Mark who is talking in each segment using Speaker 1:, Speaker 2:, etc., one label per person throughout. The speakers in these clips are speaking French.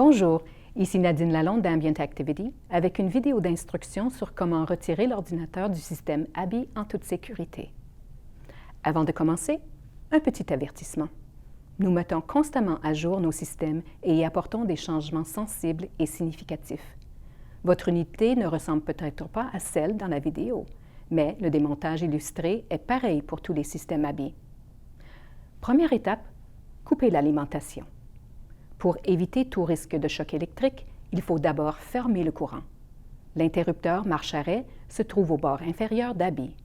Speaker 1: Bonjour, ici Nadine Lalonde d'Ambient Activity avec une vidéo d'instruction sur comment retirer l'ordinateur du système ABI en toute sécurité. Avant de commencer, un petit avertissement. Nous mettons constamment à jour nos systèmes et y apportons des changements sensibles et significatifs. Votre unité ne ressemble peut-être pas à celle dans la vidéo, mais le démontage illustré est pareil pour tous les systèmes ABI. Première étape, couper l'alimentation. Pour éviter tout risque de choc électrique, il faut d'abord fermer le courant. L'interrupteur marche-arrêt se trouve au bord inférieur d'ABI.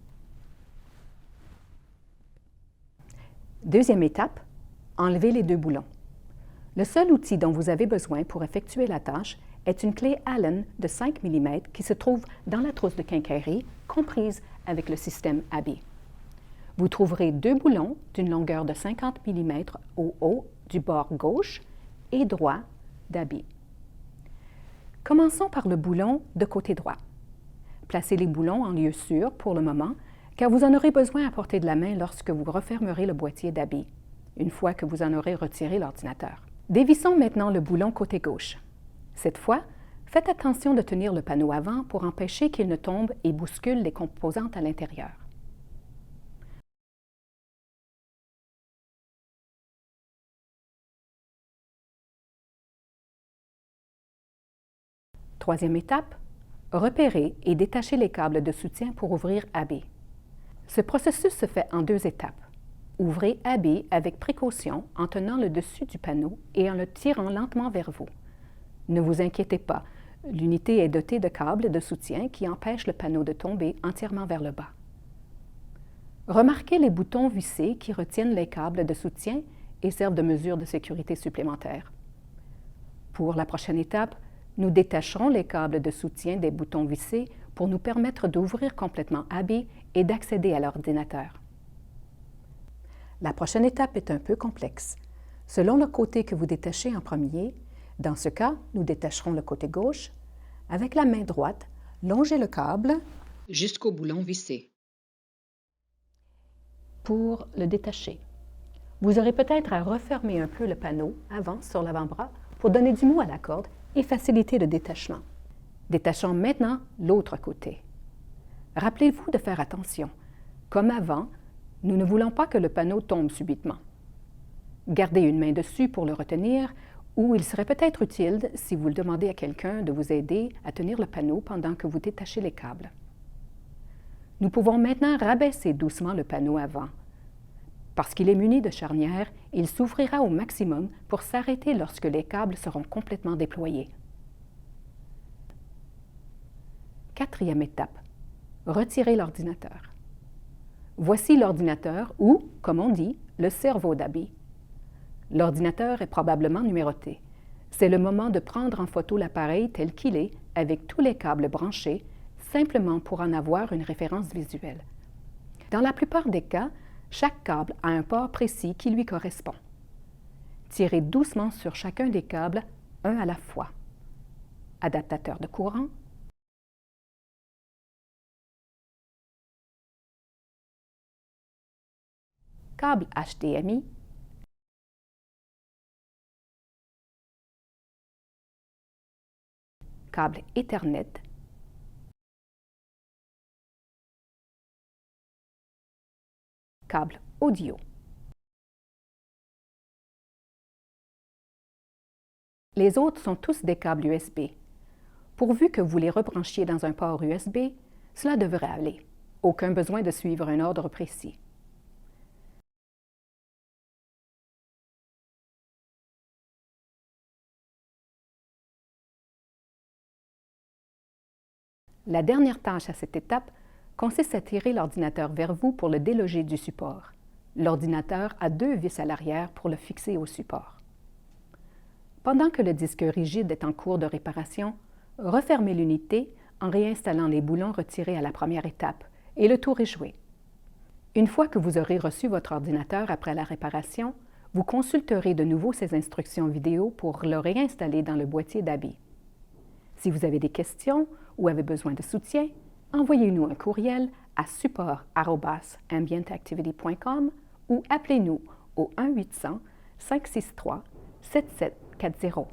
Speaker 1: Deuxième étape, enlever les deux boulons. Le seul outil dont vous avez besoin pour effectuer la tâche est une clé Allen de 5 mm qui se trouve dans la trousse de quincaillerie comprise avec le système ABI. Vous trouverez deux boulons d'une longueur de 50 mm au haut du bord gauche et droit d'ABI. Commençons par le boulon de côté droit. Placez les boulons en lieu sûr pour le moment, car vous en aurez besoin à portée de la main lorsque vous refermerez le boîtier d'ABI, une fois que vous en aurez retiré l'ordinateur. Dévissons maintenant le boulon côté gauche. Cette fois, faites attention de tenir le panneau avant pour empêcher qu'il ne tombe et bouscule les composantes à l'intérieur. Troisième étape, repérer et détacher les câbles de soutien pour ouvrir ABI. Ce processus se fait en deux étapes. Ouvrez ABI avec précaution en tenant le dessus du panneau et en le tirant lentement vers vous. Ne vous inquiétez pas, l'unité est dotée de câbles de soutien qui empêchent le panneau de tomber entièrement vers le bas. Remarquez les boutons vissés qui retiennent les câbles de soutien et servent de mesure de sécurité supplémentaire. Pour la prochaine étape, nous détacherons les câbles de soutien des boutons vissés pour nous permettre d'ouvrir complètement ABI et d'accéder à l'ordinateur. La prochaine étape est un peu complexe. Selon le côté que vous détachez en premier, dans ce cas, nous détacherons le côté gauche. Avec la main droite, longez le câble jusqu'au boulon vissé. Pour le détacher, vous aurez peut-être à refermer un peu le panneau avant sur l'avant-bras pour donner du mou à la corde et faciliter le détachement. Détachons maintenant l'autre côté. Rappelez-vous de faire attention. Comme avant, nous ne voulons pas que le panneau tombe subitement. Gardez une main dessus pour le retenir ou il serait peut-être utile si vous le demandez à quelqu'un de vous aider à tenir le panneau pendant que vous détachez les câbles. Nous pouvons maintenant rabaisser doucement le panneau avant. Parce qu'il est muni de charnières, il s'ouvrira au maximum pour s'arrêter lorsque les câbles seront complètement déployés. Quatrième étape, retirer l'ordinateur. Voici l'ordinateur ou, comme on dit, le cerveau d'ABI. L'ordinateur est probablement numéroté. C'est le moment de prendre en photo l'appareil tel qu'il est, avec tous les câbles branchés, simplement pour en avoir une référence visuelle. Dans la plupart des cas, chaque câble a un port précis qui lui correspond. Tirez doucement sur chacun des câbles, un à la fois. Adaptateur de courant, câble HDMI, câble Ethernet, câble audio. Les autres sont tous des câbles USB. Pourvu que vous les rebranchiez dans un port USB, cela devrait aller. Aucun besoin de suivre un ordre précis. La dernière tâche à cette étape consiste à tirer l'ordinateur vers vous pour le déloger du support. L'ordinateur a deux vis à l'arrière pour le fixer au support. Pendant que le disque rigide est en cours de réparation, refermez l'unité en réinstallant les boulons retirés à la première étape et le tour est joué. Une fois que vous aurez reçu votre ordinateur après la réparation, vous consulterez de nouveau ces instructions vidéo pour le réinstaller dans le boîtier d'ABI. Si vous avez des questions ou avez besoin de soutien, envoyez-nous un courriel à support@ambientactivity.com ou appelez-nous au 1-800-563-7740.